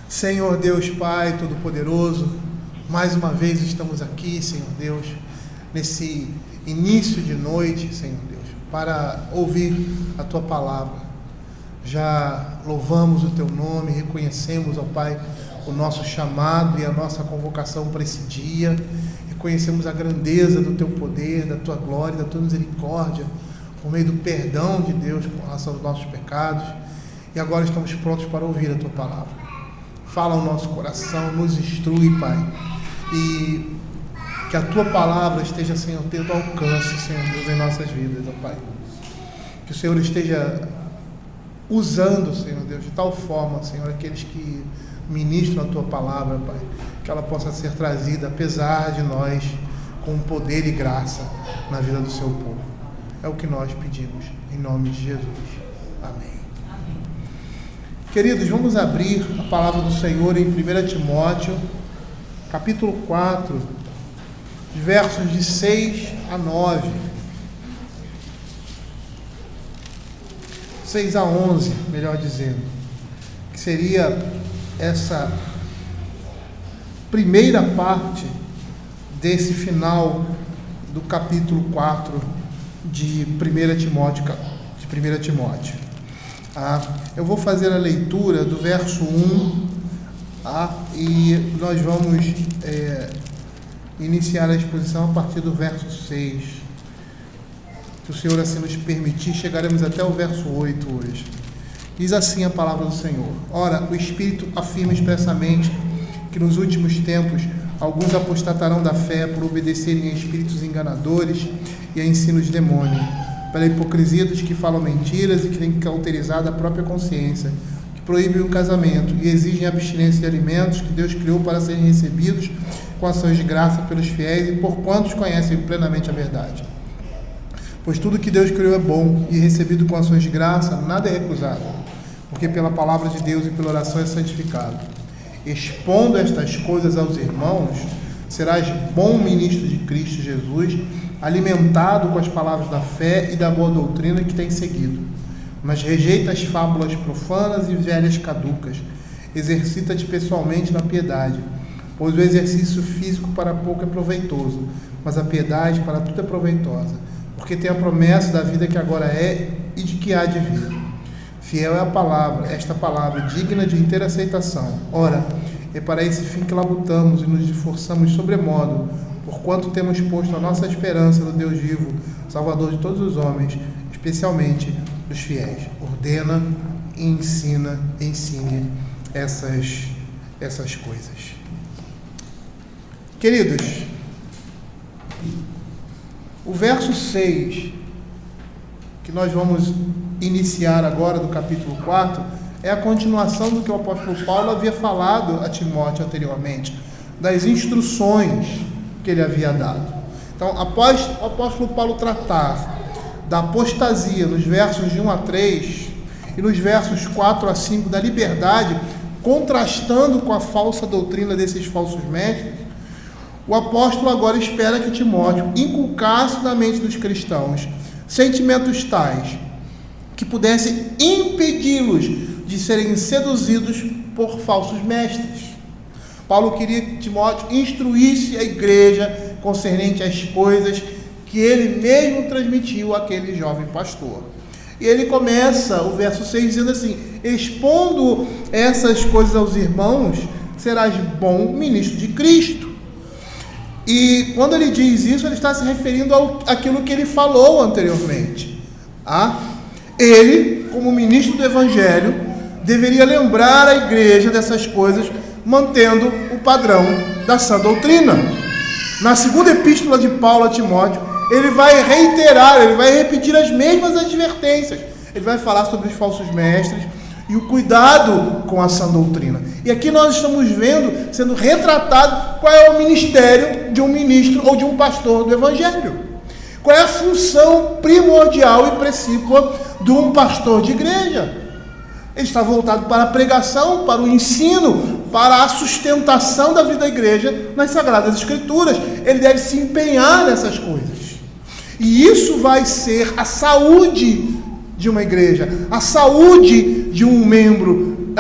Senhor Deus Pai Todo-Poderoso, mais uma vez estamos aqui, Senhor Deus, nesse início de noite, Senhor Deus, para ouvir a Tua Palavra. Já louvamos o Teu nome, reconhecemos, ó Pai, o nosso chamado e a nossa convocação para esse dia, reconhecemos a grandeza do Teu poder, da Tua glória, da Tua misericórdia, por meio do perdão de Deus com relação aos nossos pecados, e agora estamos prontos para ouvir a Tua Palavra. Fala ao nosso coração, nos instrui, Pai, e que a Tua Palavra esteja, Senhor, tendo alcance, Senhor Deus, em nossas vidas, ó Pai. Que o Senhor esteja usando, Senhor Deus, de tal forma, Senhor, aqueles que ministram a Tua Palavra, Pai, que ela possa ser trazida, apesar de nós, com poder e graça na vida do Seu povo. É o que nós pedimos, em nome de Jesus. Amém. Queridos, vamos abrir a palavra do Senhor em 1 Timóteo, capítulo 4, versos de 6 a 9. 6 a 11, melhor dizendo, que seria essa primeira parte desse final do capítulo 4 de 1 Timóteo. Eu vou fazer a leitura do verso 1, e nós vamos iniciar a exposição a partir do verso 6. Se o Senhor assim nos permitir, chegaremos até o verso 8 hoje. Diz assim a palavra do Senhor: Ora, o Espírito afirma expressamente que nos últimos tempos alguns apostatarão da fé por obedecerem a espíritos enganadores e a ensinos demônios, pela hipocrisia dos que falam mentiras e que têm cauterizado a própria consciência, que proíbem o casamento e exigem abstinência de alimentos que Deus criou para serem recebidos com ações de graça pelos fiéis e por quantos conhecem plenamente a verdade. Pois tudo que Deus criou é bom, e recebido com ações de graça, nada é recusado, porque pela palavra de Deus e pela oração é santificado. Expondo estas coisas aos irmãos, serás bom ministro de Cristo Jesus, alimentado com as palavras da fé e da boa doutrina que tens seguido. Mas rejeita as fábulas profanas e velhas caducas. Exercita-te pessoalmente na piedade, pois o exercício físico para pouco é proveitoso, mas a piedade para tudo é proveitosa, porque tem a promessa da vida que agora é e de que há de vir. Fiel é a palavra, esta palavra, digna de inteira aceitação. Ora, é para esse fim que labutamos e nos esforçamos sobremodo, porquanto temos posto a nossa esperança no Deus vivo, Salvador de todos os homens, especialmente dos fiéis. Ordena e ensine essas coisas. Queridos, o verso 6, que nós vamos iniciar agora do capítulo 4, é a continuação do que o apóstolo Paulo havia falado a Timóteo anteriormente, das instruções que ele havia dado. Então, após o apóstolo Paulo tratar da apostasia nos versos de 1 a 3 e nos versos 4 a 5 da liberdade, contrastando com a falsa doutrina desses falsos mestres, o apóstolo agora espera que Timóteo inculcasse na mente dos cristãos sentimentos tais que pudessem impedi-los de serem seduzidos por falsos mestres. Paulo queria que Timóteo instruísse a igreja concernente às coisas que ele mesmo transmitiu àquele jovem pastor. E ele começa o verso 6 dizendo assim: expondo essas coisas aos irmãos, serás bom ministro de Cristo. E quando ele diz isso, ele está se referindo àquilo que ele falou anteriormente. Ele, como ministro do Evangelho, deveria lembrar a igreja dessas coisas, mantendo o padrão da sã doutrina. Na segunda epístola de Paulo a Timóteo, ele vai reiterar, ele vai repetir as mesmas advertências. Ele vai falar sobre os falsos mestres e o cuidado com a sã doutrina. E aqui nós estamos vendo, sendo retratado, qual é o ministério de um ministro ou de um pastor do Evangelho. Qual é a função primordial e precípua de um pastor de igreja? Ele está voltado para a pregação, para o ensino, para a sustentação da vida da igreja nas Sagradas Escrituras. Ele deve se empenhar nessas coisas. E isso vai ser a saúde de uma igreja, a saúde de um membro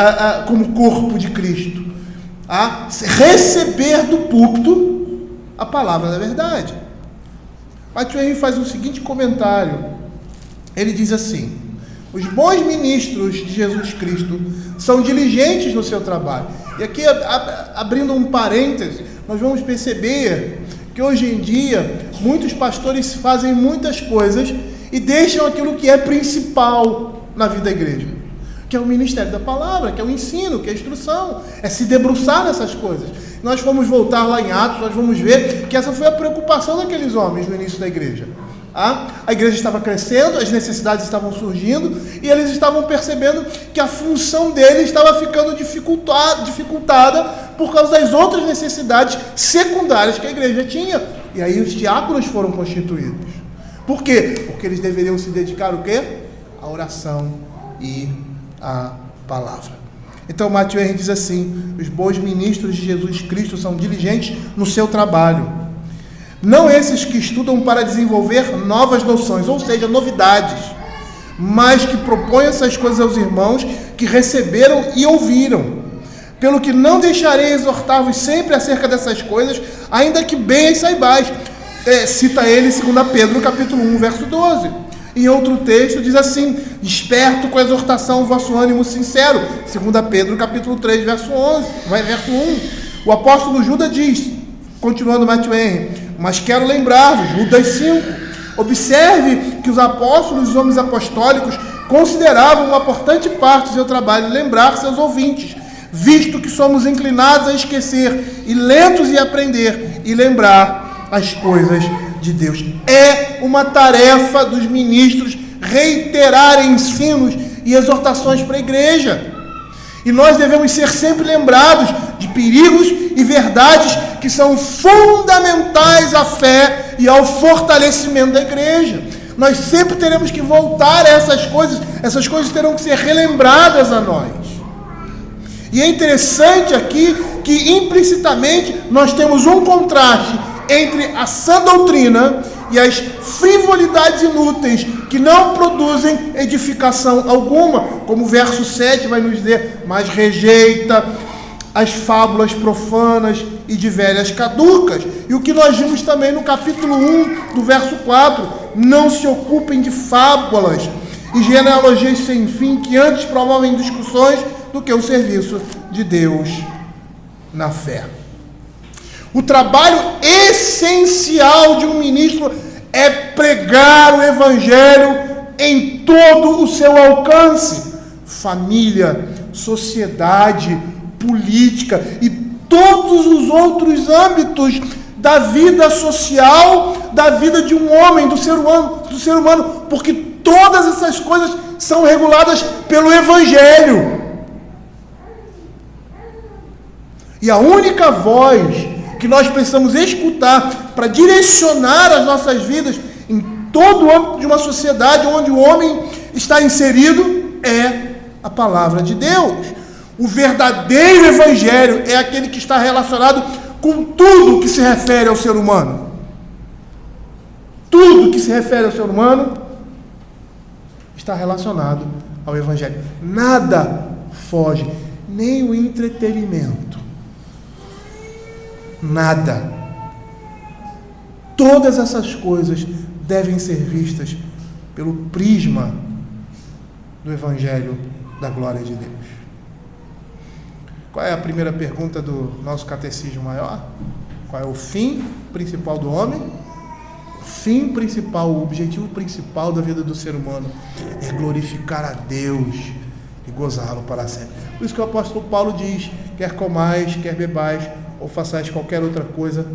como corpo de Cristo, a receber do púlpito a palavra da verdade. Matthew Henry faz o seguinte comentário. Ele diz assim: os bons ministros de Jesus Cristo são diligentes no seu trabalho. E aqui, abrindo um parêntese, nós vamos perceber que hoje em dia muitos pastores fazem muitas coisas e deixam aquilo que é principal na vida da igreja, que é o ministério da palavra, que é o ensino, que é a instrução, é se debruçar nessas coisas. Nós vamos voltar lá em Atos, nós vamos ver que essa foi a preocupação daqueles homens no início da igreja. A igreja estava crescendo, as necessidades estavam surgindo, e eles estavam percebendo que a função deles estava ficando dificultada por causa das outras necessidades secundárias que a igreja tinha. E aí os diáconos foram constituídos. Por quê? Porque eles deveriam se dedicar ao quê? À oração e à palavra. Então Matthew Henry diz assim: os bons ministros de Jesus Cristo são diligentes no seu trabalho. Não esses que estudam para desenvolver novas noções, ou seja, novidades, mas que propõem essas coisas aos irmãos que receberam e ouviram. Pelo que não deixarei exortar-vos sempre acerca dessas coisas, ainda que bem as saibais. Cita ele em 2 Pedro, capítulo 1, verso 12. Em outro texto diz assim: desperto com a exortação o vosso ânimo sincero. 2 Pedro, capítulo 3, verso 1. O apóstolo Judas diz, continuando Matthew Henry: mas quero lembrar-vos, Judas 5, observe que os apóstolos e os homens apostólicos consideravam uma importante parte do seu trabalho lembrar seus ouvintes, visto que somos inclinados a esquecer e lentos em aprender e lembrar as coisas de Deus. É uma tarefa dos ministros reiterarem ensinos e exortações para a igreja. E nós devemos ser sempre lembrados de perigos e verdades que são fundamentais à fé e ao fortalecimento da igreja. Nós sempre teremos que voltar a essas coisas terão que ser relembradas a nós. E é interessante aqui que implicitamente nós temos um contraste entre a sã doutrina e as frivolidades inúteis que não produzem edificação alguma, como o verso 7 vai nos dizer: mas rejeita as fábulas profanas e de velhas caducas. E o que nós vimos também no capítulo 1, do verso 4, não se ocupem de fábulas e genealogias sem fim, que antes promovem discussões do que o serviço de Deus na fé. O trabalho essencial de um ministro é pregar o evangelho em todo o seu alcance. Família, sociedade, política e todos os outros âmbitos da vida social, da vida de um homem, do ser humano, porque todas essas coisas são reguladas pelo evangelho. E a única voz que nós precisamos escutar para direcionar as nossas vidas em todo o âmbito de uma sociedade onde o homem está inserido é a palavra de Deus. O verdadeiro evangelho é aquele que está relacionado com tudo que se refere ao ser humano. Tudo que se refere ao ser humano está relacionado ao evangelho. Nada foge, nem o entretenimento. Nada. Todas essas coisas devem ser vistas pelo prisma do Evangelho da glória de Deus. Qual é a primeira pergunta do nosso catecismo maior? Qual é o fim principal do homem? O fim principal, o objetivo principal da vida do ser humano é glorificar a Deus e gozá-lo para sempre. Por isso que o apóstolo Paulo diz: quer comais, quer bebais, ou façais qualquer outra coisa,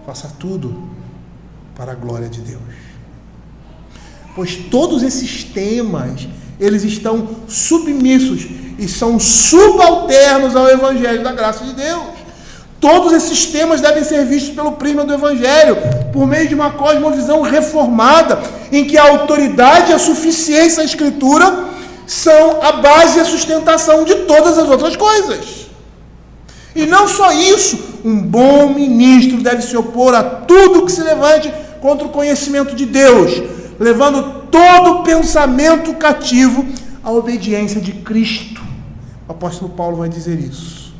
faça tudo para a glória de Deus. Pois todos esses temas, eles estão submissos e são subalternos ao Evangelho da graça de Deus. Todos esses temas devem ser vistos pelo prisma do Evangelho, por meio de uma cosmovisão reformada, em que a autoridade e a suficiência da Escritura são a base e a sustentação de todas as outras coisas. E não só isso, um bom ministro deve se opor a tudo que se levante contra o conhecimento de Deus, levando todo pensamento cativo à obediência de Cristo. o apóstolo Paulo vai dizer isso.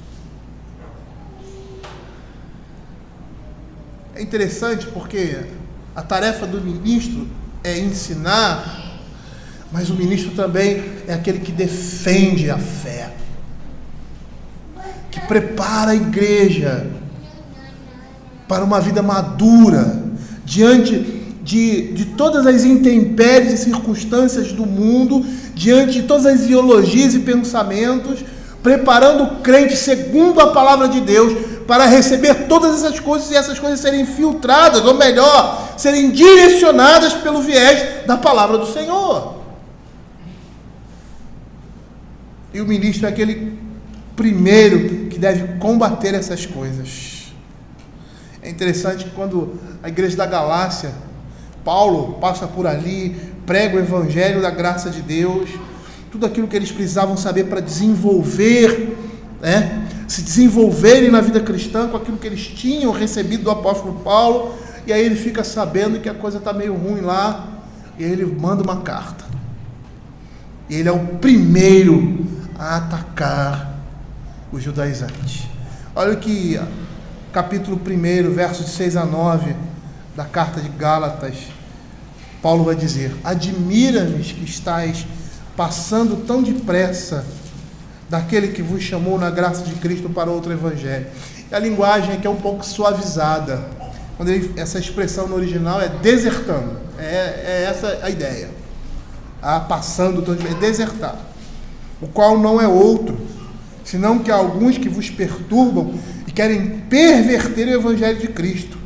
É interessante porque a tarefa do ministro é ensinar, mas o ministro também é aquele que defende a fé, que prepara a igreja para uma vida madura, diante de todas as intempéries e circunstâncias do mundo, diante de todas as ideologias e pensamentos, preparando o crente segundo a palavra de Deus, para receber todas essas coisas e essas coisas serem filtradas, ou melhor, serem direcionadas pelo viés da palavra do Senhor. E o ministro é aquele primeiro que deve combater essas coisas. É interessante que quando a igreja da Galácia, Paulo passa por ali, prega o evangelho da graça de Deus, tudo aquilo que eles precisavam saber para desenvolver, se desenvolverem na vida cristã com aquilo que eles tinham recebido do apóstolo Paulo, e aí ele fica sabendo que a coisa está meio ruim lá, e aí ele manda uma carta. E ele é o primeiro a atacar os judaizantes. Olha o que capítulo 1, versos de 6 a 9 da carta de Gálatas, Paulo vai dizer: admira-me que estáis passando tão depressa daquele que vos chamou na graça de Cristo para outro evangelho. E a linguagem aqui é um pouco suavizada. Essa expressão no original é desertando. É essa a ideia. Passando, é desertar. O qual não é outro, senão que há alguns que vos perturbam e querem perverter o evangelho de Cristo.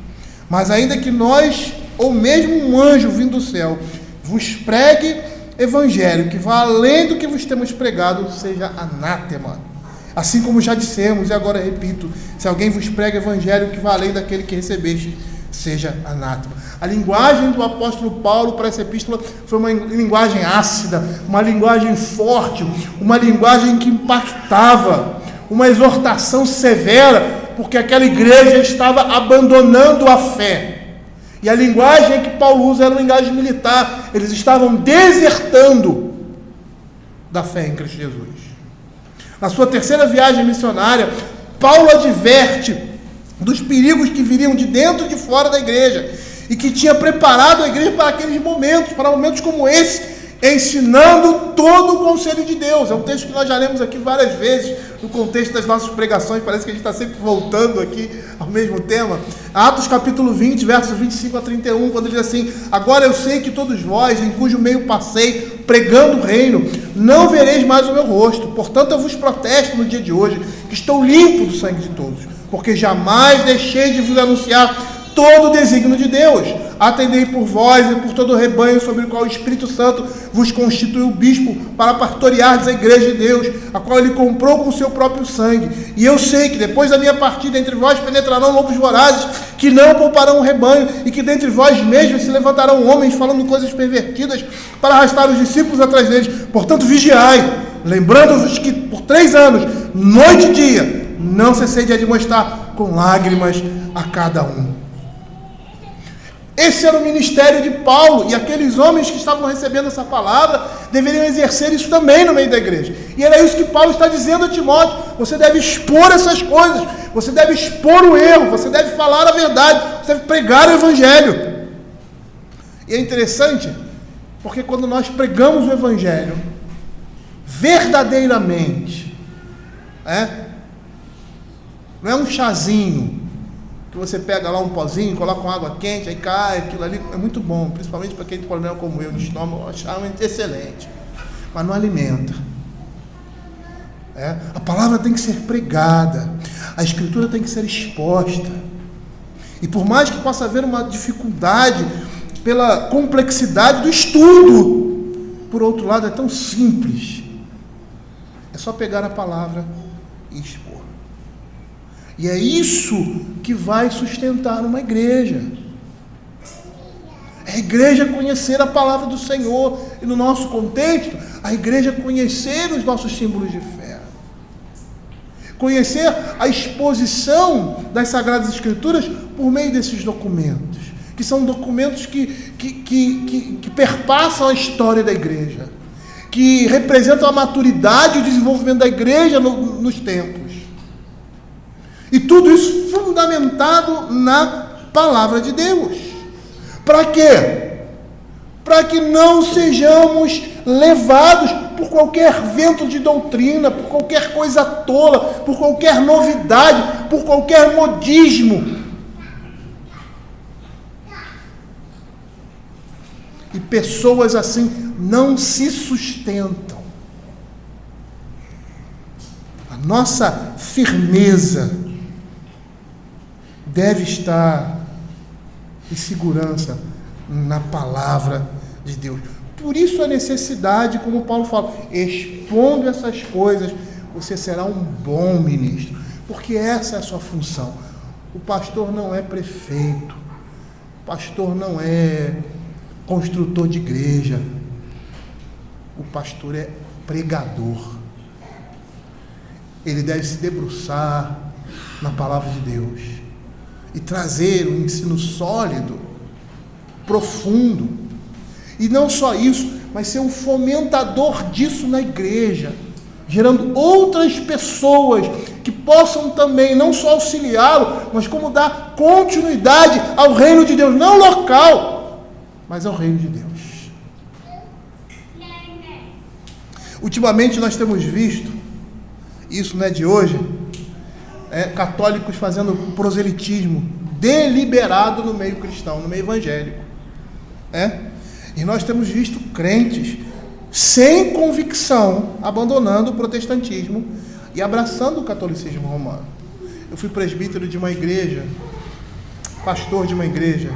Mas ainda que nós, ou mesmo um anjo vindo do céu, vos pregue evangelho que vá além do que vos temos pregado, seja anátema. Assim como já dissemos, e agora repito, se alguém vos prega evangelho que vá além daquele que recebeste, seja anátema. A linguagem do apóstolo Paulo para essa epístola foi uma linguagem ácida, uma linguagem forte, uma linguagem que impactava, uma exortação severa, porque aquela igreja estava abandonando a fé. E a linguagem que Paulo usa era uma linguagem militar. Eles estavam desertando da fé em Cristo Jesus. Na sua terceira viagem missionária, Paulo adverte dos perigos que viriam de dentro e de fora da igreja, e que tinha preparado a igreja para aqueles momentos, para momentos como esse, ensinando todo o conselho de Deus. É um texto que nós já lemos aqui várias vezes, no contexto das nossas pregações, parece que a gente está sempre voltando aqui ao mesmo tema. Atos capítulo 20, versos 25 a 31, quando ele diz assim: agora eu sei que todos vós, em cujo meio passei, pregando o reino, não vereis mais o meu rosto, portanto eu vos protesto no dia de hoje, que estou limpo do sangue de todos, porque jamais deixei de vos anunciar todo o desígnio de Deus. Atendei por vós e por todo o rebanho sobre o qual o Espírito Santo vos constituiu bispo para pastoreardes a igreja de Deus, a qual ele comprou com o seu próprio sangue. E eu sei que depois da minha partida entre vós penetrarão lobos vorazes, que não pouparão o rebanho, e que dentre vós mesmos se levantarão homens falando coisas pervertidas para arrastar os discípulos atrás deles. Portanto, vigiai, lembrando-vos que por 3 anos, noite e dia, não cessei de admoestar com lágrimas a cada um. Esse era o ministério de Paulo, e aqueles homens que estavam recebendo essa palavra deveriam exercer isso também no meio da igreja. E era isso que Paulo está dizendo a Timóteo: você deve expor essas coisas, você deve expor o erro, você deve falar a verdade, você deve pregar o evangelho. E é interessante, porque quando nós pregamos o evangelho verdadeiramente, não é um chazinho que você pega lá um pozinho, coloca com água quente, aí cai, aquilo ali é muito bom, principalmente para quem tem problema como eu de estômago, achar excelente, mas não alimenta. A palavra tem que ser pregada, a escritura tem que ser exposta, e por mais que possa haver uma dificuldade pela complexidade do estudo, por outro lado é tão simples, é só pegar a palavra e expor. E é isso que vai sustentar uma igreja. É a igreja conhecer a palavra do Senhor. E no nosso contexto, a igreja conhecer os nossos símbolos de fé. Conhecer a exposição das Sagradas Escrituras por meio desses documentos. Que são documentos que perpassam a história da igreja. que representam a maturidade e o desenvolvimento da igreja nos tempos. E tudo isso fundamentado na palavra de Deus. Para quê? Para que não sejamos levados por qualquer vento de doutrina, por qualquer coisa tola, por qualquer novidade, por qualquer modismo. E pessoas assim não se sustentam. A nossa firmeza deve estar em segurança na palavra de Deus. Por isso a necessidade, como Paulo fala, expondo essas coisas, você será um bom ministro, porque essa é a sua função. O pastor não é prefeito, o pastor não é construtor de igreja, o pastor é pregador. Ele deve se debruçar na palavra de Deus e trazer um ensino sólido, profundo. E não só isso, mas ser um fomentador disso na igreja, gerando outras pessoas que possam também não só auxiliá-lo, mas como dar continuidade ao reino de Deus, não local, mas ao reino de Deus. Ultimamente nós temos visto, isso não é de hoje, católicos fazendo proselitismo deliberado no meio cristão, no meio evangélico. E nós temos visto crentes sem convicção abandonando o protestantismo e abraçando o catolicismo romano. Eu fui presbítero de uma igreja, pastor de uma igreja,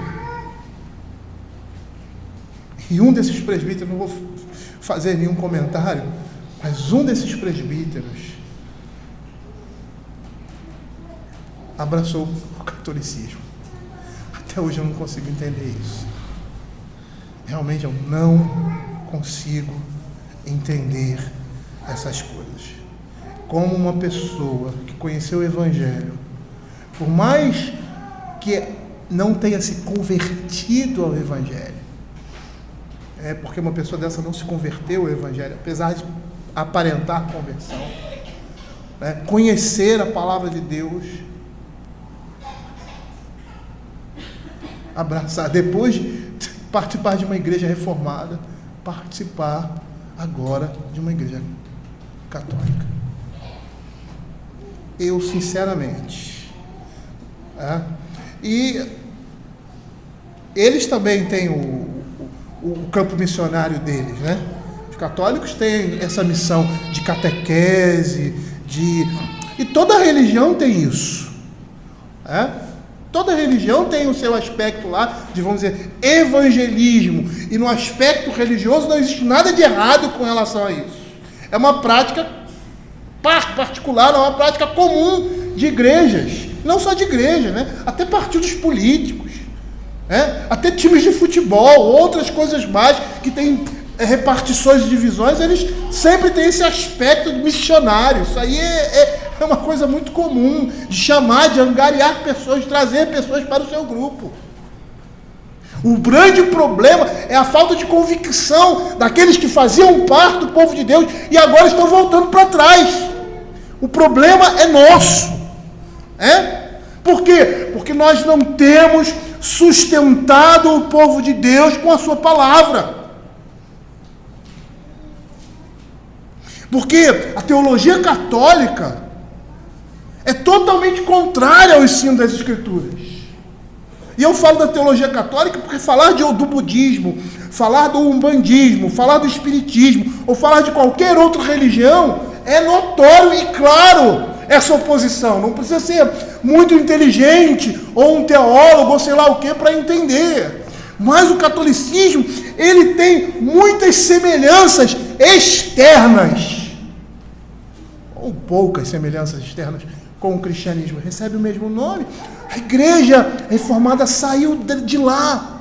e um desses presbíteros, não vou fazer nenhum comentário, mas um desses presbíteros abraçou o catolicismo. Até hoje eu não consigo entender isso. Realmente eu não consigo entender essas coisas. Como uma pessoa que conheceu o Evangelho, por mais que não tenha se convertido ao Evangelho, porque uma pessoa dessa não se converteu ao Evangelho, apesar de aparentar conversão, conhecer a palavra de Deus, abraçar, depois de participar de uma igreja reformada, participar agora de uma igreja católica. Eu, sinceramente, e eles também têm o campo missionário deles, né? Os católicos têm essa missão de catequese, e toda religião tem isso, Toda religião tem o seu aspecto lá de, vamos dizer, evangelismo. E no aspecto religioso não existe nada de errado com relação a isso. É uma prática particular, é uma prática comum de igrejas. Não só de igrejas, até partidos políticos, até times de futebol, outras coisas mais que têm repartições e divisões, eles sempre têm esse aspecto missionário. Isso aí é uma coisa muito comum, de chamar, de angariar pessoas, de trazer pessoas para o seu grupo. O grande problema é a falta de convicção daqueles que faziam parte do povo de Deus e agora estão voltando para trás. O problema é nosso. Por quê? Porque nós não temos sustentado o povo de Deus com a sua palavra. Porque a teologia católica é totalmente contrária ao ensino das Escrituras. E eu falo da teologia católica porque falar do budismo, falar do umbandismo, falar do espiritismo, ou falar de qualquer outra religião, é notório e claro essa oposição. Não precisa ser muito inteligente, ou um teólogo, ou sei lá o que, para entender. Mas o catolicismo, ele tem muitas semelhanças externas, ou poucas semelhanças externas, com o cristianismo. Recebe o mesmo nome. A igreja reformada saiu de lá.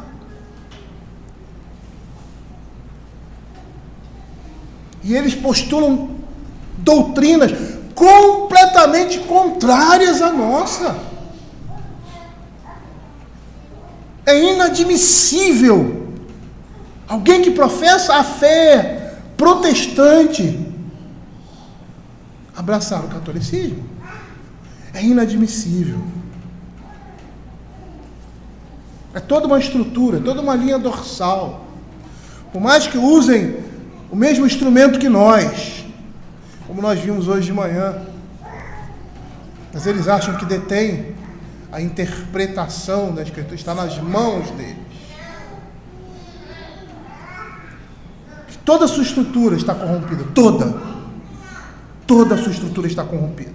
E eles postulam doutrinas completamente contrárias à nossa. É inadmissível alguém que professa a fé protestante abraçar o catolicismo. É inadmissível. É toda uma estrutura, toda uma linha dorsal. Por mais que usem o mesmo instrumento que nós, como nós vimos hoje de manhã, mas eles acham que detêm a interpretação da Escritura, está nas mãos deles. Toda a sua estrutura está corrompida, toda a sua estrutura está corrompida.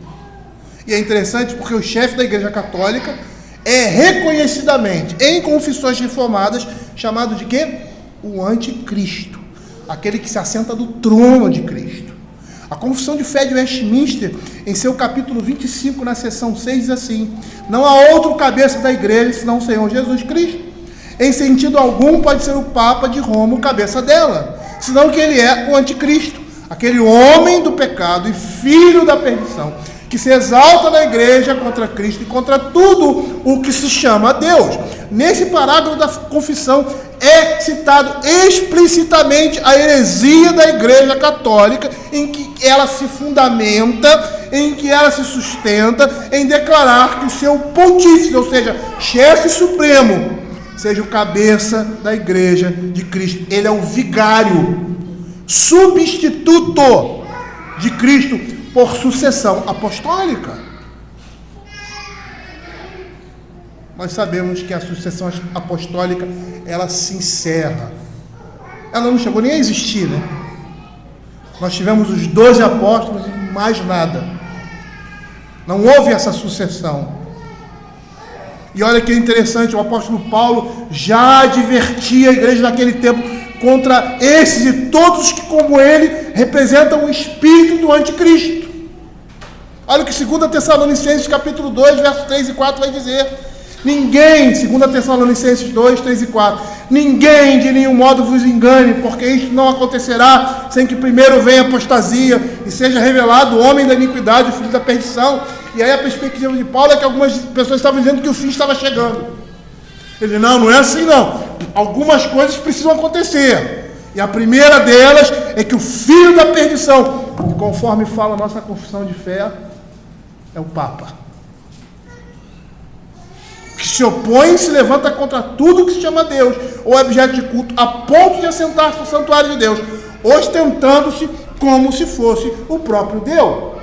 E é interessante porque o chefe da Igreja Católica é reconhecidamente, em confissões reformadas, chamado de quê? O anticristo, aquele que se assenta do trono de Cristo. A Confissão de Fé de Westminster, em seu capítulo 25, na seção 6, diz assim: não há outro cabeça da igreja senão o Senhor Jesus Cristo. Em sentido algum pode ser o Papa de Roma o cabeça dela, senão que ele é o anticristo, aquele homem do pecado e filho da perdição, que se exalta na igreja contra Cristo e contra tudo o que se chama Deus. Nesse parágrafo da confissão é citado explicitamente a heresia da Igreja Católica, em que ela se fundamenta, em que ela se sustenta em declarar que o seu pontífice, ou seja, chefe supremo, seja o cabeça da Igreja de Cristo. Ele é o vigário, substituto de Cristo por sucessão apostólica. Nós sabemos que a sucessão apostólica, ela se encerra. Ela não chegou nem a existir, né? Nós tivemos os 12 apóstolos e mais nada. Não houve essa sucessão. E olha que interessante, o apóstolo Paulo já advertia a igreja naquele tempo contra esses e todos que, como ele, representam o espírito do anticristo. Olha o que 2 Tessalonicenses capítulo 2, versos 3 e 4 vai dizer. Ninguém, 2 Tessalonicenses 2, 3 e 4, ninguém de nenhum modo vos engane, porque isto não acontecerá sem que primeiro venha a apostasia e seja revelado o homem da iniquidade, o filho da perdição. E aí a perspectiva de Paulo é que algumas pessoas estavam dizendo que o fim estava chegando. Ele, não é assim não. Algumas coisas precisam acontecer. E a primeira delas é que o filho da perdição, que conforme fala a nossa confissão de fé, é o Papa. Que se opõe e se levanta contra tudo que se chama Deus, ou objeto de culto, a ponto de assentar-se no santuário de Deus, ostentando-se como se fosse o próprio Deus.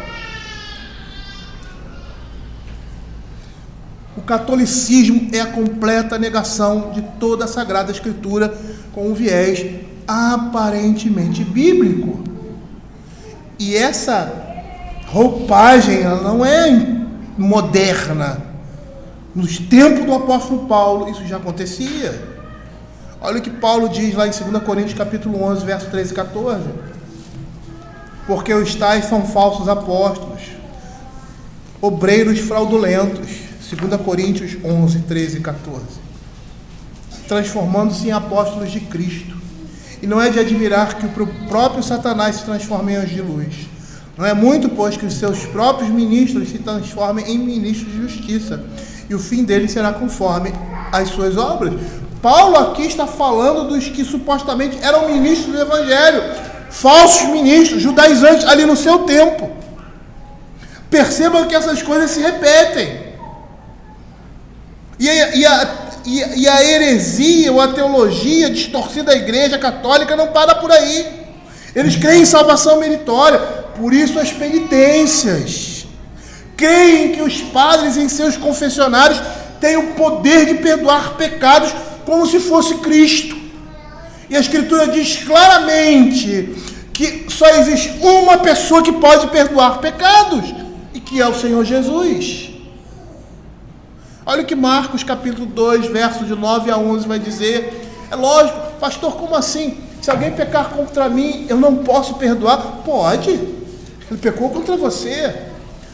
O catolicismo é a completa negação de toda a Sagrada Escritura com um viés aparentemente bíblico. E essa roupagem, ela não é moderna. Nos tempos do apóstolo Paulo, isso já acontecia. Olha o que Paulo diz lá em 2 Coríntios capítulo 11, versos 13 e 14. Porque os tais são falsos apóstolos, obreiros fraudulentos. 2 Coríntios 11, 13 e 14. Transformando-se em apóstolos de Cristo. E não é de admirar que o próprio Satanás se transforme em anjo de luz. Não é muito, pois, que os seus próprios ministros se transformem em ministros de justiça, e o fim deles será conforme as suas obras. Paulo aqui está falando dos que supostamente eram ministros do Evangelho, falsos ministros, judaizantes ali no seu tempo. Percebam que essas coisas se repetem. E a heresia ou a teologia distorcida da Igreja Católica não para por aí. Eles creem em salvação meritória, por isso as penitências. Creem que os padres em seus confessionários têm o poder de perdoar pecados como se fosse Cristo. E a Escritura diz claramente que só existe uma pessoa que pode perdoar pecados, e que é o Senhor Jesus. Olha o que Marcos capítulo 2, versos de 9 a 11 vai dizer. É lógico, pastor, como assim? Se alguém pecar contra mim, eu não posso perdoar? Pode, ele pecou contra você.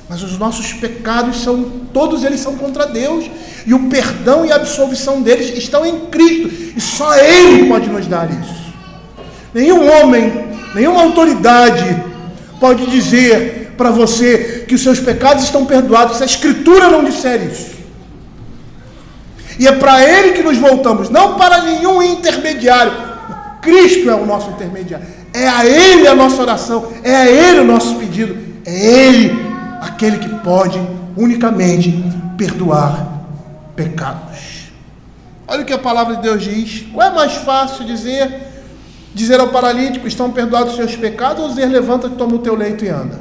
Mas os nossos pecados todos eles são contra Deus, e o perdão e a absolvição deles estão em Cristo, e só Ele pode nos dar isso. Nenhum homem, nenhuma autoridade pode dizer para você que os seus pecados estão perdoados, se a Escritura não disser isso. E é para Ele que nos voltamos, não para nenhum intermediário. O Cristo é o nosso intermediário. É a Ele a nossa oração, é a Ele o nosso pedido, é Ele aquele que pode unicamente perdoar pecados. Olha o que a palavra de Deus diz. Qual é mais fácil dizer ao paralítico, estão perdoados os seus pecados, ou dizer, levanta-te, toma o teu leito e anda?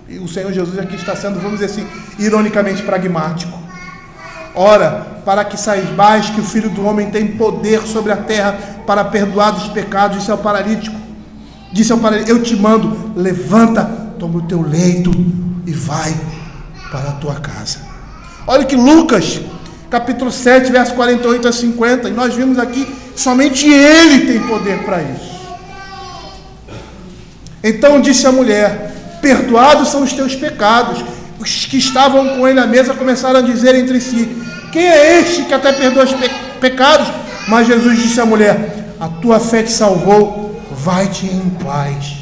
E o Senhor Jesus aqui está sendo, vamos dizer assim, ironicamente pragmático. Ora, para que saibais que o Filho do Homem tem poder sobre a terra para perdoar os pecados, disse ao paralítico, eu te mando, levanta, toma o teu leito e vai para a tua casa. Olha que Lucas, capítulo 7, verso 48 a 50, e nós vimos aqui, somente Ele tem poder para isso. Então disse a mulher, perdoados são os teus pecados. Os que estavam com ele à mesa começaram a dizer entre si, quem é este que até perdoa os pecados? Mas Jesus disse à mulher, a tua fé te salvou, vai-te em paz.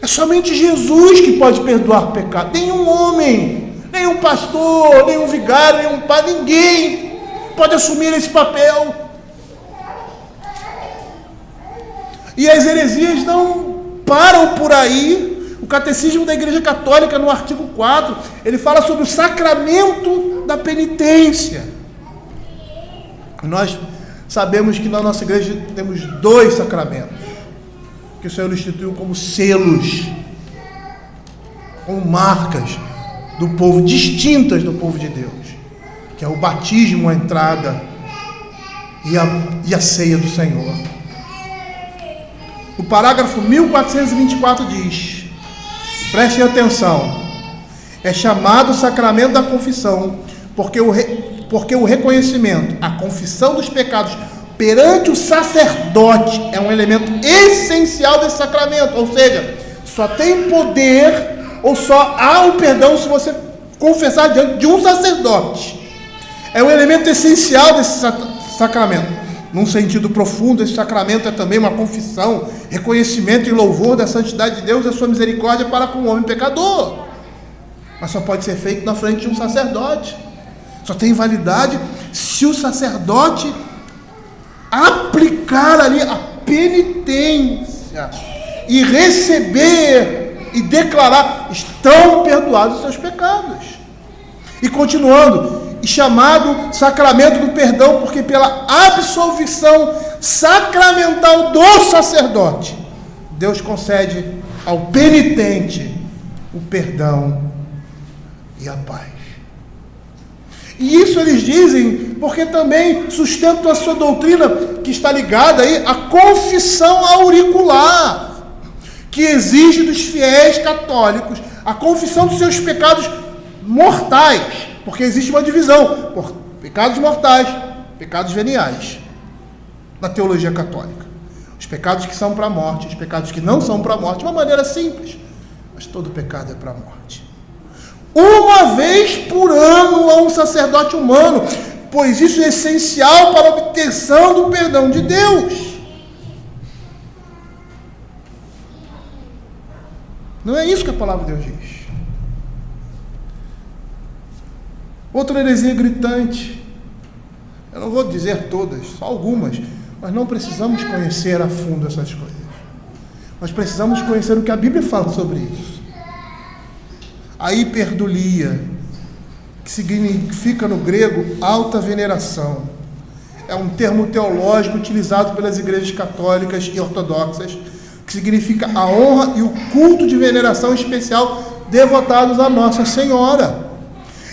É somente Jesus que pode perdoar pecado. Nenhum homem, nenhum pastor, nenhum vigário, nenhum padre, ninguém pode assumir esse papel. E as heresias não param por aí. O Catecismo da Igreja Católica, no artigo 4, ele fala sobre o sacramento da penitência. Nós sabemos que na nossa igreja temos 2 sacramentos, que o Senhor instituiu como selos, como marcas do povo, distintas do povo de Deus, que é o batismo, a entrada e a ceia do Senhor. O parágrafo 1424 diz, prestem atenção, é chamado sacramento da confissão, porque o reconhecimento, a confissão dos pecados perante o sacerdote é um elemento essencial desse sacramento, ou seja, só tem poder, ou só há o perdão se você confessar diante de um sacerdote. É um elemento essencial desse sacramento. Num sentido profundo, esse sacramento é também uma confissão, reconhecimento e louvor da santidade de Deus e da sua misericórdia para com o homem pecador. Mas só pode ser feito na frente de um sacerdote. Só tem validade se o sacerdote aplicar ali a penitência e receber e declarar, estão perdoados os seus pecados. E continuando, e chamado sacramento do perdão, porque pela absolvição sacramental do sacerdote, Deus concede ao penitente o perdão e a paz. E isso eles dizem porque também sustentam a sua doutrina, que está ligada aí à confissão auricular, que exige dos fiéis católicos a confissão dos seus pecados mortais, porque existe uma divisão por pecados mortais, pecados veniais na teologia católica. Os pecados que são para a morte, os pecados que não são para a morte, de uma maneira simples, mas todo pecado é para a morte. Uma vez por ano a um sacerdote humano, pois isso é essencial para a obtenção do perdão de Deus. Não é isso que a palavra de Deus diz. Outra heresia gritante, eu não vou dizer todas, só algumas, mas não precisamos conhecer a fundo essas coisas. Nós precisamos conhecer o que a Bíblia fala sobre isso. A hiperdulia, que significa no grego alta veneração, é um termo teológico utilizado pelas igrejas católicas e ortodoxas, que significa a honra e o culto de veneração especial devotados a Nossa Senhora.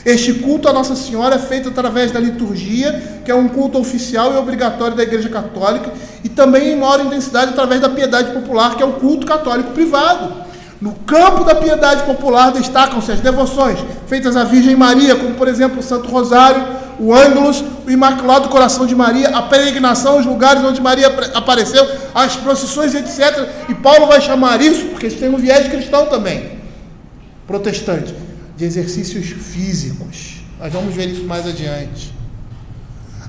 Este culto a Nossa Senhora é feito através da liturgia, que é um culto oficial e obrigatório da Igreja Católica, e também em maior intensidade através da piedade popular, que é o culto católico privado. No campo da piedade popular destacam-se as devoções feitas à Virgem Maria, como por exemplo o Santo Rosário, o Ângelus, o Imaculado Coração de Maria, a peregrinação aos lugares onde Maria apareceu, as procissões, etc. E Paulo vai chamar isso, porque isso tem um viés cristão também, protestante, de exercícios físicos. Nós vamos ver isso mais adiante.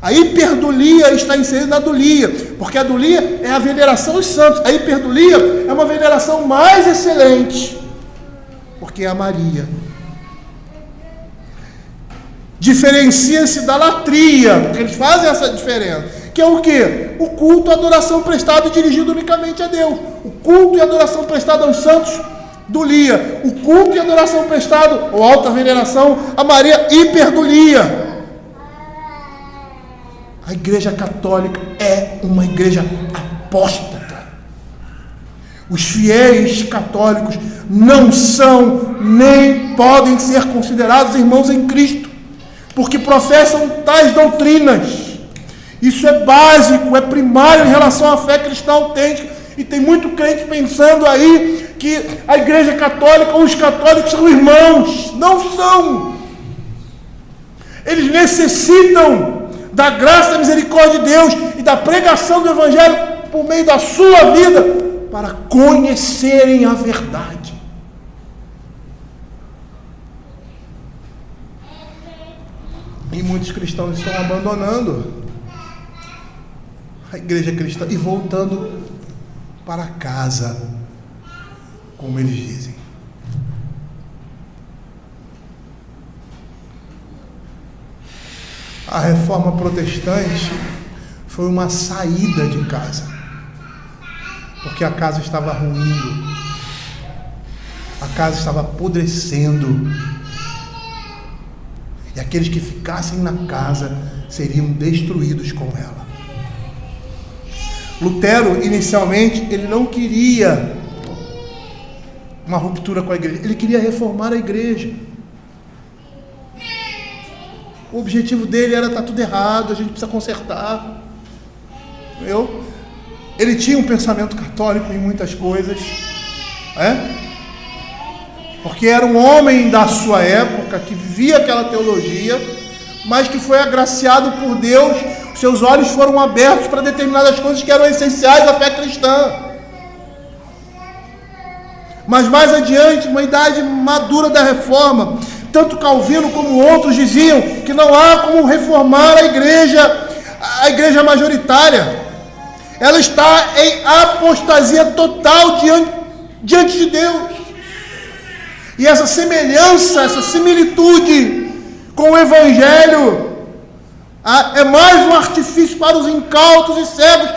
A hiperdulia está inserida na dulia, porque a dulia é a veneração aos santos. A hiperdulia é uma veneração mais excelente, porque é a Maria. Diferencia-se da latria, porque eles fazem essa diferença. que é o quê? O culto, a adoração prestada e dirigido unicamente a Deus. O culto e a adoração prestada aos santos do Lia. O culto e a adoração prestada, ou alta veneração, a Maria hiper do Lia. A Igreja Católica é uma igreja apóstata. Os fiéis católicos não são nem podem ser considerados irmãos em Cristo, porque professam tais doutrinas. Isso é básico, é primário em relação à fé cristã autêntica. E tem muito crente pensando aí que a Igreja Católica ou os católicos são irmãos. Não são. Eles necessitam da graça e da misericórdia de Deus e da pregação do Evangelho por meio da sua vida para conhecerem a verdade. E muitos cristãos estão abandonando a igreja cristã e voltando para casa, como eles dizem. A reforma protestante foi uma saída de casa, porque a casa estava ruindo, a casa estava apodrecendo, e aqueles que ficassem na casa seriam destruídos com ela. Lutero, inicialmente, ele não queria uma ruptura com a igreja, ele queria reformar a igreja. O objetivo dele era: está tudo errado, a gente precisa consertar. Ele tinha um pensamento católico em muitas coisas, porque era um homem da sua época, que vivia aquela teologia, mas que foi agraciado por Deus, seus olhos foram abertos para determinadas coisas que eram essenciais à fé cristã. Mas mais adiante, uma idade madura da reforma, tanto Calvino como outros diziam que não há como reformar a igreja majoritária. Ela está em apostasia total diante de Deus. E essa semelhança, essa similitude com o Evangelho é mais um artifício para os incautos e cegos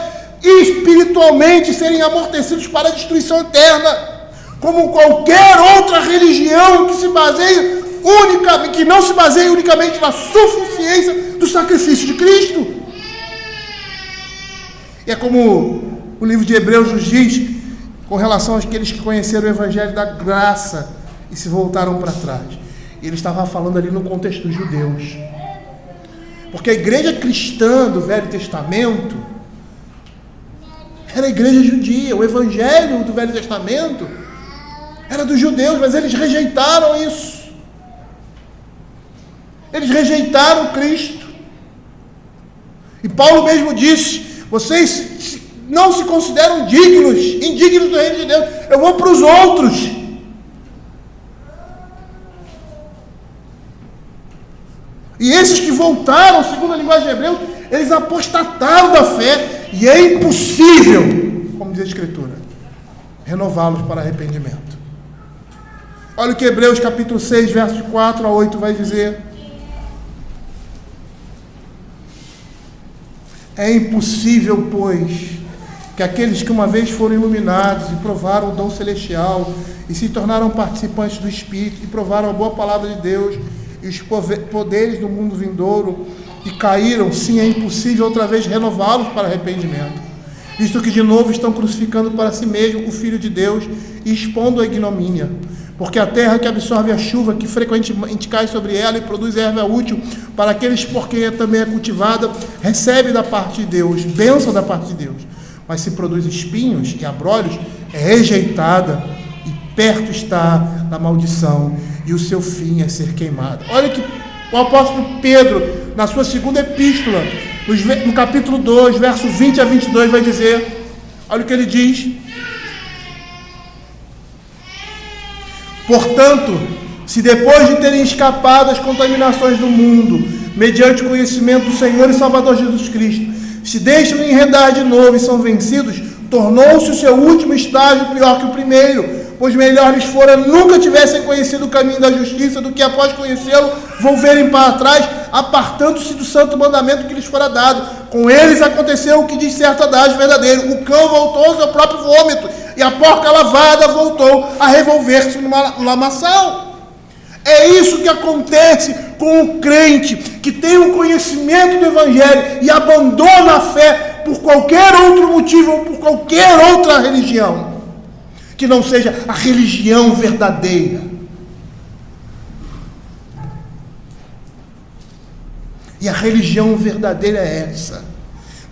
espiritualmente serem amortecidos para a destruição eterna, como qualquer outra religião que não se baseie unicamente na suficiência do sacrifício de Cristo. E é como o livro de Hebreus nos diz, com relação àqueles que conheceram o Evangelho da graça e se voltaram para trás. Ele estava falando ali no contexto dos judeus. Porque a igreja cristã do Velho Testamento era a igreja judia. O Evangelho do Velho Testamento era dos judeus, mas eles rejeitaram isso. Eles rejeitaram Cristo. E Paulo mesmo disse: vocês não se consideram indignos do reino de Deus. Eu vou para os outros. E esses que voltaram, segundo a linguagem de Hebreus, eles apostataram da fé, e é impossível, como diz a Escritura, renová-los para arrependimento. Olha o que Hebreus capítulo 6, versos 4 a 8 vai dizer. É impossível, pois, que aqueles que uma vez foram iluminados e provaram o dom celestial e se tornaram participantes do Espírito e provaram a boa palavra de Deus e os poderes do mundo vindouro e caíram, sim, é impossível outra vez renová-los para arrependimento, visto que de novo estão crucificando para si mesmo o Filho de Deus e expondo a ignomínia. Porque a terra que absorve a chuva, que frequentemente cai sobre ela e produz erva útil para aqueles por quem também é cultivada, recebe da parte de Deus, bênção da parte de Deus. Mas se produz espinhos e abrolhos, é rejeitada e perto está da maldição, e o seu fim é ser queimado. Olha que o apóstolo Pedro, na sua segunda epístola, no capítulo 2, verso 20 a 22, vai dizer, olha o que ele diz: portanto, se depois de terem escapado as contaminações do mundo, mediante o conhecimento do Senhor e Salvador Jesus Cristo, se deixam enredar de novo e são vencidos, tornou-se o seu último estágio pior que o primeiro, pois melhor lhes fora nunca tivessem conhecido o caminho da justiça, do que após conhecê-lo, volverem para trás, apartando-se do santo mandamento que lhes fora dado. Com eles aconteceu o que diz certo adagio verdadeiro: o cão voltou ao seu próprio vômito, e a porca lavada voltou a revolver-se numa lamaçal. É isso que acontece com o crente que tem um conhecimento do Evangelho e abandona a fé por qualquer outro motivo ou por qualquer outra religião, que não seja a religião verdadeira. E a religião verdadeira é essa.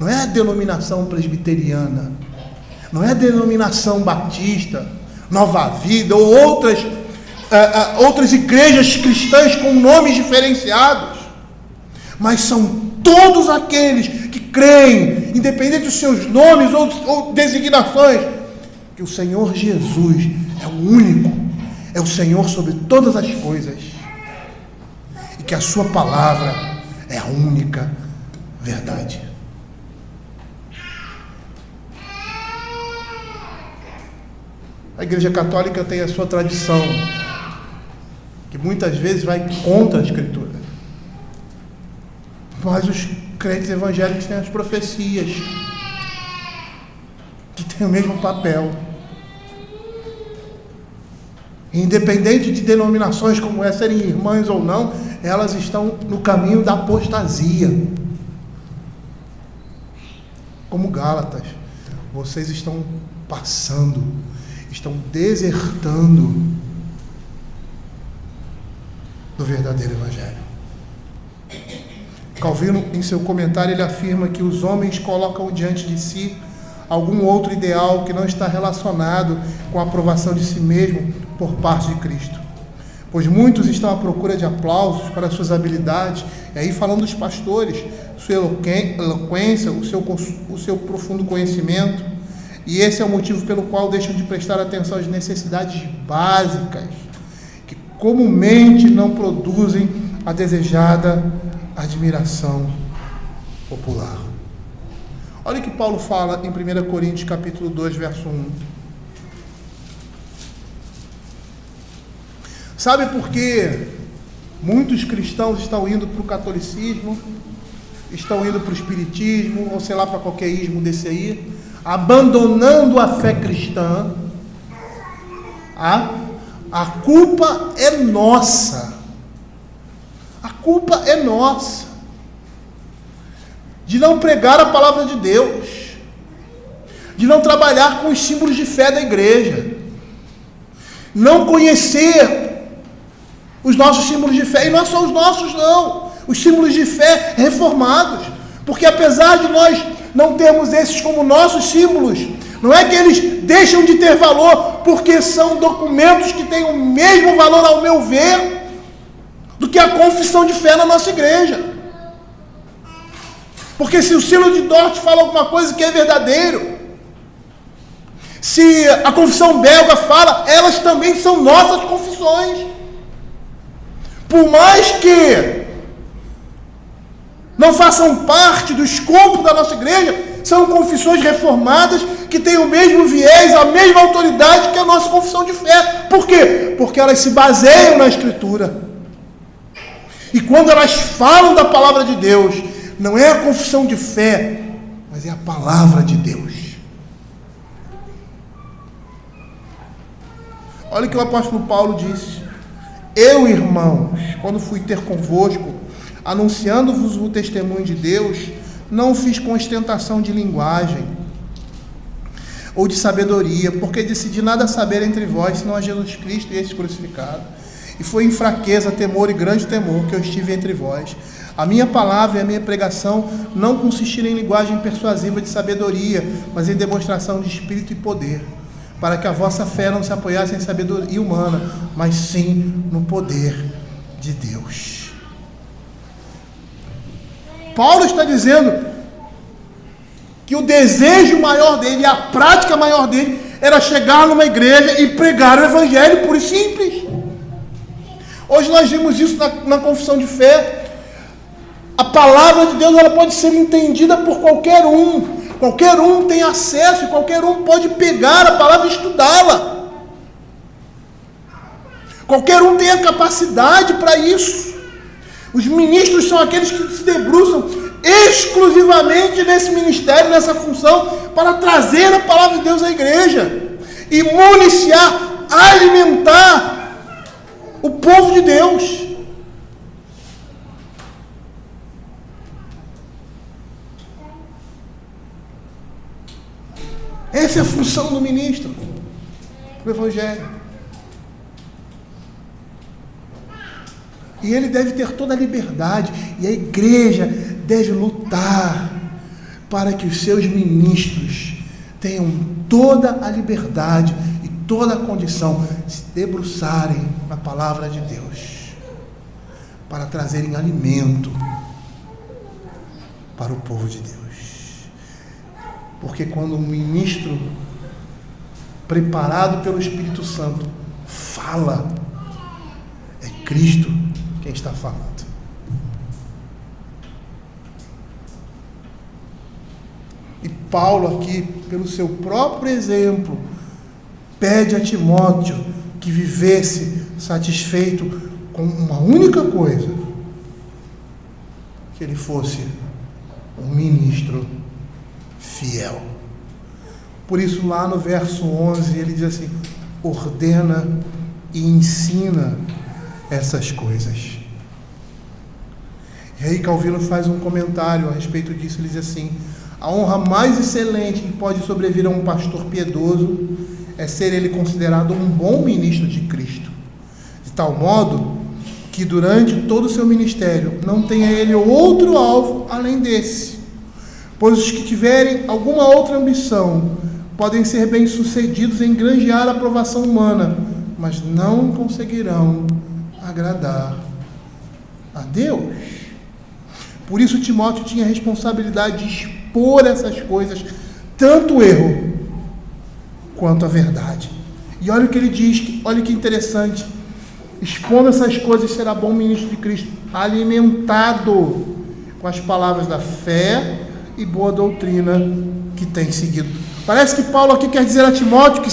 Não é a denominação presbiteriana, não é a denominação batista, Nova Vida ou outras igrejas cristãs com nomes diferenciados, mas são todos aqueles que creem, independente dos seus nomes ou designações, que o Senhor Jesus é o único, é o Senhor sobre todas as coisas, e que a sua palavra é a única verdade. A Igreja Católica tem a sua tradição, que muitas vezes vai contra a Escritura. Mas os crentes evangélicos têm as profecias, que têm o mesmo papel. Independente de denominações como essa serem irmãs ou não, elas estão no caminho da apostasia. Como Gálatas, vocês estão passando, estão desertando do verdadeiro Evangelho. Calvino, em seu comentário, ele afirma que os homens colocam diante de si algum outro ideal que não está relacionado com a aprovação de si mesmo por parte de Cristo. Pois muitos estão à procura de aplausos para suas habilidades, e aí falando dos pastores, sua eloquência, o seu profundo conhecimento, e esse é o motivo pelo qual deixam de prestar atenção às necessidades básicas, que comumente não produzem a desejada admiração popular. Olha o que Paulo fala em 1 Coríntios capítulo 2, verso 1. Sabe por que muitos cristãos estão indo para o catolicismo, estão indo para o espiritismo, ou sei lá, para qualquer ismo desse aí, abandonando a fé cristã? A culpa é nossa. A culpa é nossa de não pregar a palavra de Deus, de não trabalhar com os símbolos de fé da igreja, não conhecer os nossos símbolos de fé, e não é só os nossos não, os símbolos de fé reformados, porque apesar de nós não termos esses como nossos símbolos, não é que eles deixam de ter valor, porque são documentos que têm o mesmo valor, ao meu ver, do que a confissão de fé na nossa igreja. Porque se o Sínodo de Dort fala alguma coisa que é verdadeiro, se a confissão belga fala, elas também são nossas confissões. Por mais que não façam parte do escopo da nossa igreja, são confissões reformadas que têm o mesmo viés, a mesma autoridade que a nossa confissão de fé. Por quê? Porque elas se baseiam na Escritura. E quando elas falam da palavra de Deus, não é a confissão de fé, mas é a palavra de Deus. Olha o que o apóstolo Paulo disse: eu, irmãos, quando fui ter convosco, anunciando-vos o testemunho de Deus, não fiz com ostentação de linguagem ou de sabedoria, porque decidi nada saber entre vós, senão a Jesus Cristo e esse crucificado. E foi em fraqueza, temor e grande temor que eu estive entre vós. A minha palavra e a minha pregação não consistiram em linguagem persuasiva de sabedoria, mas em demonstração de espírito e poder, para que a vossa fé não se apoiasse em sabedoria humana, mas sim no poder de Deus. Paulo está dizendo que o desejo maior dele e a prática maior dele era chegar numa igreja e pregar o evangelho puro e simples. Hoje nós vimos isso na confissão de fé. A palavra de Deus, ela pode ser entendida por qualquer um. Qualquer um tem acesso, qualquer um pode pegar a palavra e estudá-la. Qualquer um tem a capacidade para isso. Os ministros são aqueles que se debruçam exclusivamente nesse ministério, nessa função, para trazer a palavra de Deus à igreja e municiar, alimentar o povo de Deus. Essa é a função do ministro do Evangelho. E ele deve ter toda a liberdade, e a igreja deve lutar para que os seus ministros tenham toda a liberdade e toda a condição de se debruçarem na palavra de Deus, para trazerem alimento para o povo de Deus. Porque quando um ministro preparado pelo Espírito Santo fala, é Cristo quem está falando. E Paulo aqui, pelo seu próprio exemplo, pede a Timóteo que vivesse satisfeito com uma única coisa: que ele fosse um ministro fiel. Por isso, lá no verso 11, ele diz assim: ordena e ensina essas coisas. E aí Calvino faz um comentário a respeito disso. Ele diz assim: a honra mais excelente que pode sobrevir a um pastor piedoso é ser ele considerado um bom ministro de Cristo, de tal modo que durante todo o seu ministério não tenha ele outro alvo além desse. Pois os que tiverem alguma outra ambição podem ser bem-sucedidos em granjear a aprovação humana, mas não conseguirão agradar a Deus. Por isso Timóteo tinha a responsabilidade de expor essas coisas, tanto o erro quanto a verdade. E olha o que ele diz, olha que interessante: expondo essas coisas será bom ministro de Cristo, alimentado com as palavras da fé e boa doutrina que tem seguido. Parece que Paulo aqui quer dizer a Timóteo que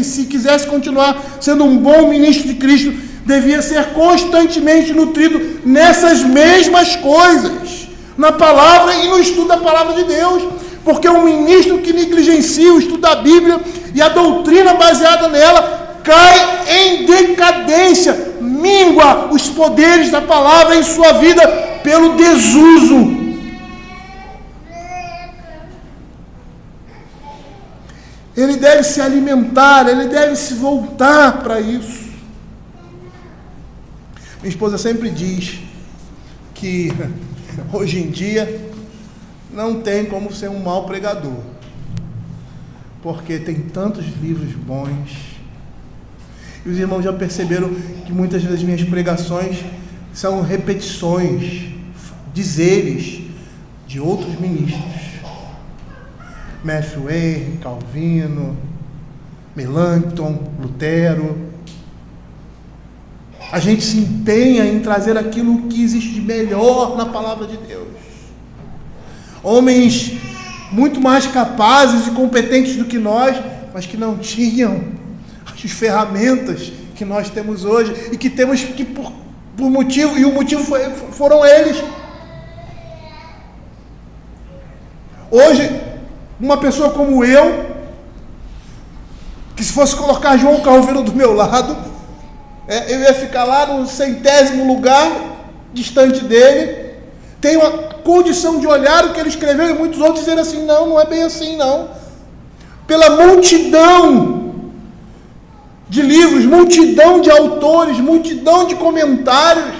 se quisesse continuar sendo um bom ministro de Cristo, devia ser constantemente nutrido nessas mesmas coisas, na palavra e no estudo da palavra de Deus, porque um ministro que negligencia o estudo da Bíblia e a doutrina baseada nela cai em decadência, míngua os poderes da palavra em sua vida pelo desuso. Ele deve se alimentar, ele deve se voltar para isso. Minha esposa sempre diz que hoje em dia não tem como ser um mau pregador, porque tem tantos livros bons. E os irmãos já perceberam que muitas das minhas pregações são repetições, dizeres de outros ministros. Matthew Henry, Calvino, Melanchthon, Lutero. A gente se empenha em trazer aquilo que existe de melhor na palavra de Deus. Homens muito mais capazes e competentes do que nós, mas que não tinham as ferramentas que nós temos hoje e que temos que por motivo, e o motivo foram eles. Hoje, uma pessoa como eu, que se fosse colocar João Calvino do meu lado, eu ia ficar lá no 100º lugar, distante dele, tenho a condição de olhar o que ele escreveu e muitos outros dizer assim: não é bem assim não. Pela multidão de livros, multidão de autores, multidão de comentários,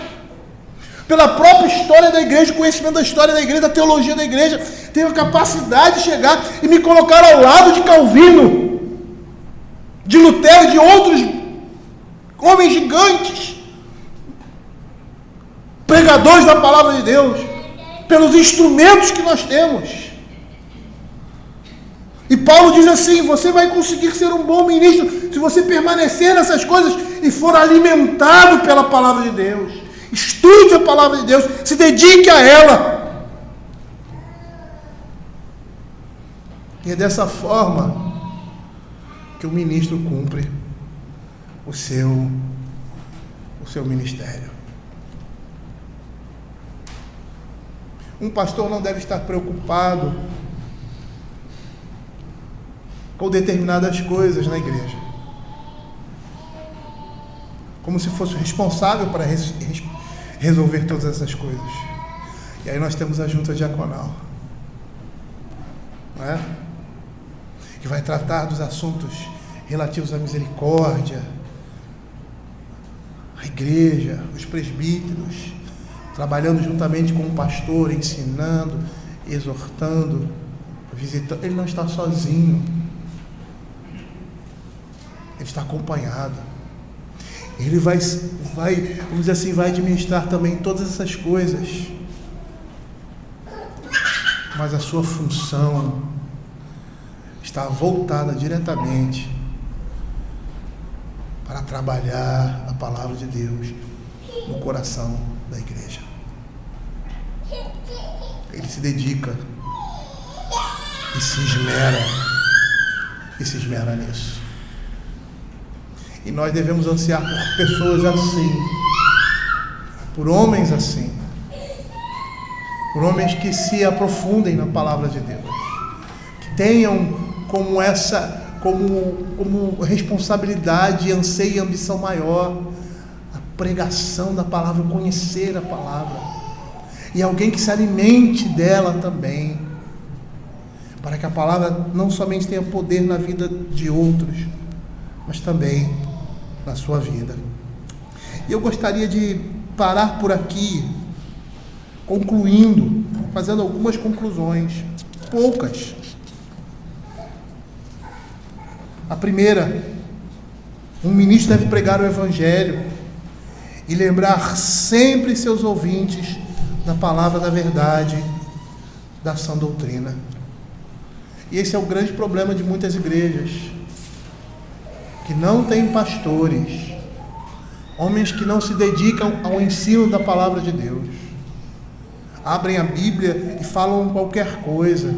pela própria história da igreja, conhecimento da história da igreja, da teologia da igreja, tenho a capacidade de chegar e me colocar ao lado de Calvino, de Lutero e de outros homens gigantes, pregadores da palavra de Deus, pelos instrumentos que nós temos. E Paulo diz assim: você vai conseguir ser um bom ministro se você permanecer nessas coisas e for alimentado pela palavra de Deus. Estude a palavra de Deus, se dedique a ela. E é dessa forma que o ministro cumpre o seu seu ministério. Um pastor não deve estar preocupado com determinadas coisas na igreja, como se fosse o responsável para resolver todas essas coisas. E aí nós temos a junta diaconal, não é? Que vai tratar dos assuntos relativos à misericórdia, a igreja, os presbíteros, trabalhando juntamente com o pastor, ensinando, exortando, visitando. Ele não está sozinho, ele está acompanhado. Ele vai, vamos dizer assim, vai administrar também todas essas coisas, mas a sua função está voltada diretamente para trabalhar a palavra de Deus no coração da igreja. Ele se dedica e se esmera nisso. E nós devemos ansiar por pessoas assim, por homens assim, por homens que se aprofundem na palavra de Deus, que tenham como responsabilidade, anseio e ambição maior a pregação da palavra, conhecer a palavra, e alguém que se alimente dela também, para que a palavra não somente tenha poder na vida de outros, mas também na sua vida. E eu gostaria de parar por aqui, concluindo, fazendo algumas conclusões, poucas. A primeira, um ministro deve pregar o Evangelho e lembrar sempre seus ouvintes da palavra da verdade, da sã doutrina. E esse é o grande problema de muitas igrejas, que não têm pastores, homens que não se dedicam ao ensino da palavra de Deus, abrem a Bíblia e falam qualquer coisa.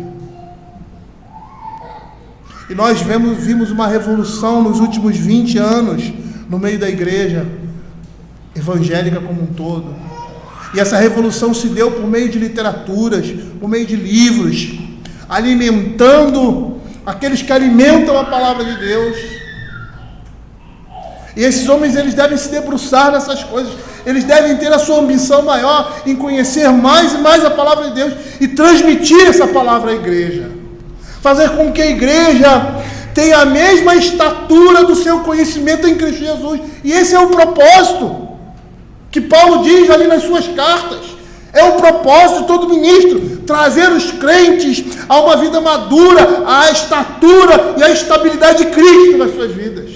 E nós vimos uma revolução nos últimos 20 anos no meio da igreja evangélica como um todo. E essa revolução se deu por meio de literaturas, por meio de livros, alimentando aqueles que alimentam a palavra de Deus. E esses homens, eles devem se debruçar nessas coisas, eles devem ter a sua ambição maior em conhecer mais e mais a palavra de Deus e transmitir essa palavra à igreja, fazer com que a igreja tenha a mesma estatura do seu conhecimento em Cristo Jesus. E esse é o propósito que Paulo diz ali nas suas cartas. É o propósito de todo ministro, trazer os crentes a uma vida madura, à estatura e à estabilidade de Cristo nas suas vidas.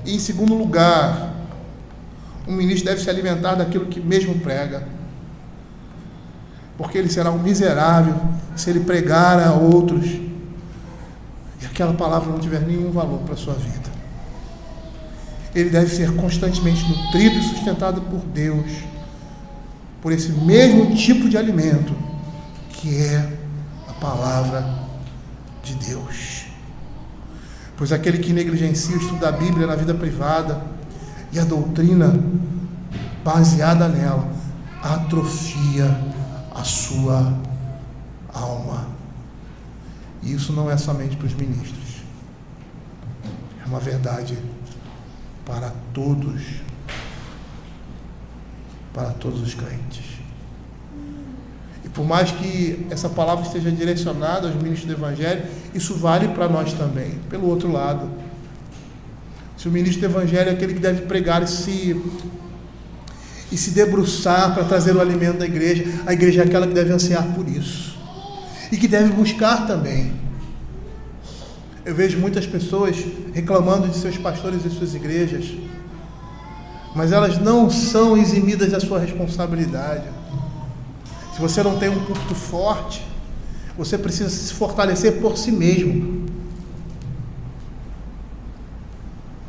E em segundo lugar, um ministro deve se alimentar daquilo que mesmo prega, porque ele será um miserável se ele pregar a outros e aquela palavra não tiver nenhum valor para a sua vida. Ele deve ser constantemente nutrido e sustentado por Deus, por esse mesmo tipo de alimento que é a palavra de Deus. Pois aquele que negligencia o estudo da Bíblia na vida privada e a doutrina baseada nela, atrofia a sua alma. E isso não é somente para os ministros, é uma verdade para todos os crentes. E por mais que essa palavra esteja direcionada aos ministros do Evangelho, isso vale para nós também. Pelo outro lado, se o ministro do Evangelho é aquele que deve pregar e se debruçar para trazer o alimento da igreja, a igreja é aquela que deve ansiar por isso e que deve buscar também. Eu vejo muitas pessoas reclamando de seus pastores e suas igrejas, mas elas não são eximidas da sua responsabilidade. Se você não tem um púlpito forte, você precisa se fortalecer por si mesmo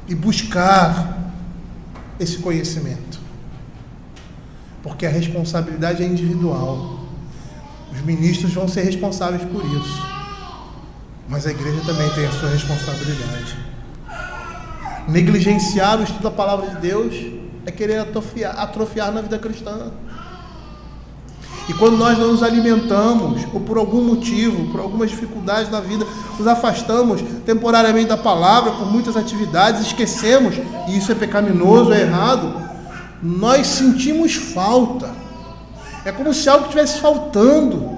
e buscar esse conhecimento, porque a responsabilidade é individual. Os ministros vão ser responsáveis por isso, mas a igreja também tem a sua responsabilidade. Negligenciar o estudo da palavra de Deus é querer atrofiar na vida cristã. E quando nós não nos alimentamos, ou por algum motivo, por algumas dificuldades na vida, nos afastamos temporariamente da palavra, por muitas atividades, esquecemos, e isso é pecaminoso, é errado, nós sentimos falta. É como se algo estivesse faltando.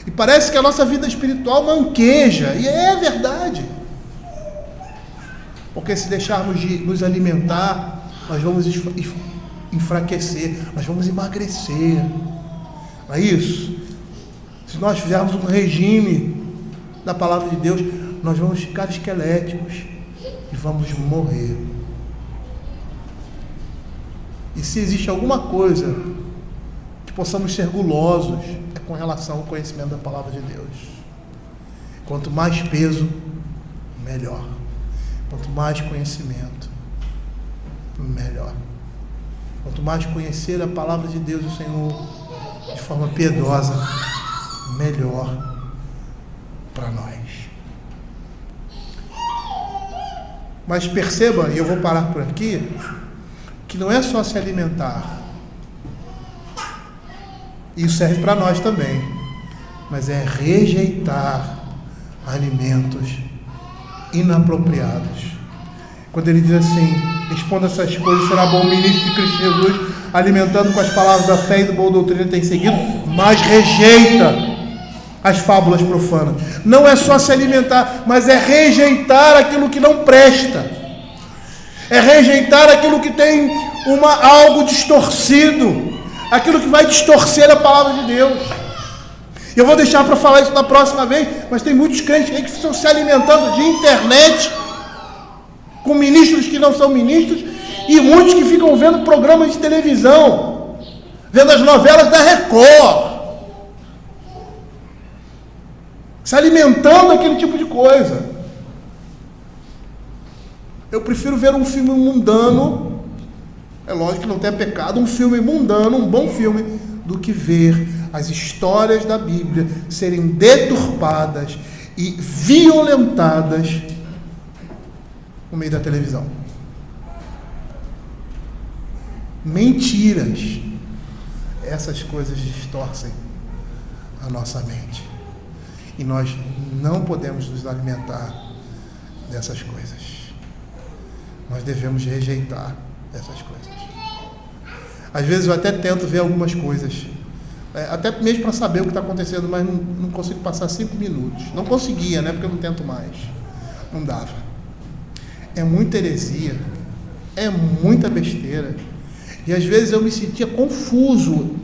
E parece que a nossa vida espiritual manqueja, e é verdade. Porque se deixarmos de nos alimentar, nós vamos enfraquecer, nós vamos emagrecer. Não é isso? Se nós fizermos um regime da palavra de Deus, nós vamos ficar esqueléticos e vamos morrer. E se existe alguma coisa que possamos ser gulosos, é com relação ao conhecimento da palavra de Deus. Quanto mais peso, melhor. Quanto mais conhecimento, melhor. Quanto mais conhecer a palavra de Deus, o Senhor, de forma piedosa, melhor para nós. Mas perceba, e eu vou parar por aqui, que não é só se alimentar. Isso serve para nós também. Mas é rejeitar alimentos inapropriados. Quando ele diz assim: responda essas coisas, será bom o ministro de Cristo Jesus, alimentando com as palavras da fé e do boa doutrina tem seguido, mas rejeita as fábulas profanas. Não é só se alimentar, mas é rejeitar aquilo que não presta. É rejeitar aquilo que tem algo distorcido, aquilo que vai distorcer a palavra de Deus. Eu vou deixar para falar isso na próxima vez, mas tem muitos crentes aí que estão se alimentando de internet, com ministros que não são ministros, e muitos que ficam vendo programas de televisão, vendo as novelas da Record, se alimentando daquele tipo de coisa. Eu prefiro ver um filme mundano, é lógico que não tem pecado, um filme mundano, um bom filme, do que ver as histórias da Bíblia serem deturpadas e violentadas no meio da televisão. Mentiras. Essas coisas distorcem a nossa mente. E nós não podemos nos alimentar dessas coisas. Nós devemos rejeitar essas coisas. Às vezes eu até tento ver algumas coisas, até mesmo para saber o que está acontecendo, mas não consigo passar 5 minutos. Não conseguia, né? Porque eu não tento mais. Não dava. É muita heresia, é muita besteira. E às vezes eu me sentia confuso.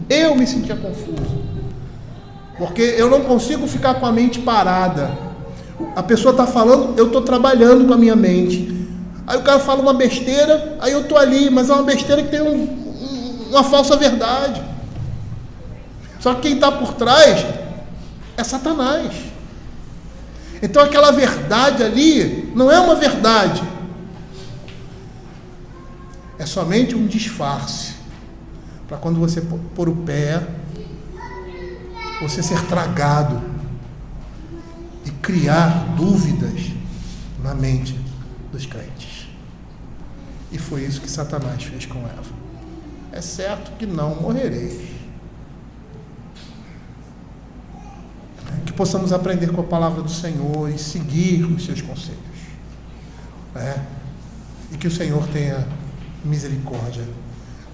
Porque eu não consigo ficar com a mente parada. A pessoa está falando, eu estou trabalhando com a minha mente. Aí o cara fala uma besteira, aí eu estou ali, mas é uma besteira que tem uma falsa verdade. Só que quem está por trás é Satanás. Então aquela verdade ali não é uma verdade. É somente um disfarce. Para quando você pôr o pé, você ser tragado e criar dúvidas na mente dos crentes. E foi isso que Satanás fez com Eva. É certo que não morrereis. Que possamos aprender com a palavra do Senhor e seguir os seus conselhos. E que o Senhor tenha misericórdia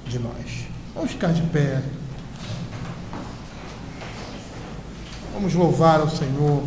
de nós. Vamos ficar de pé. Vamos louvar ao Senhor.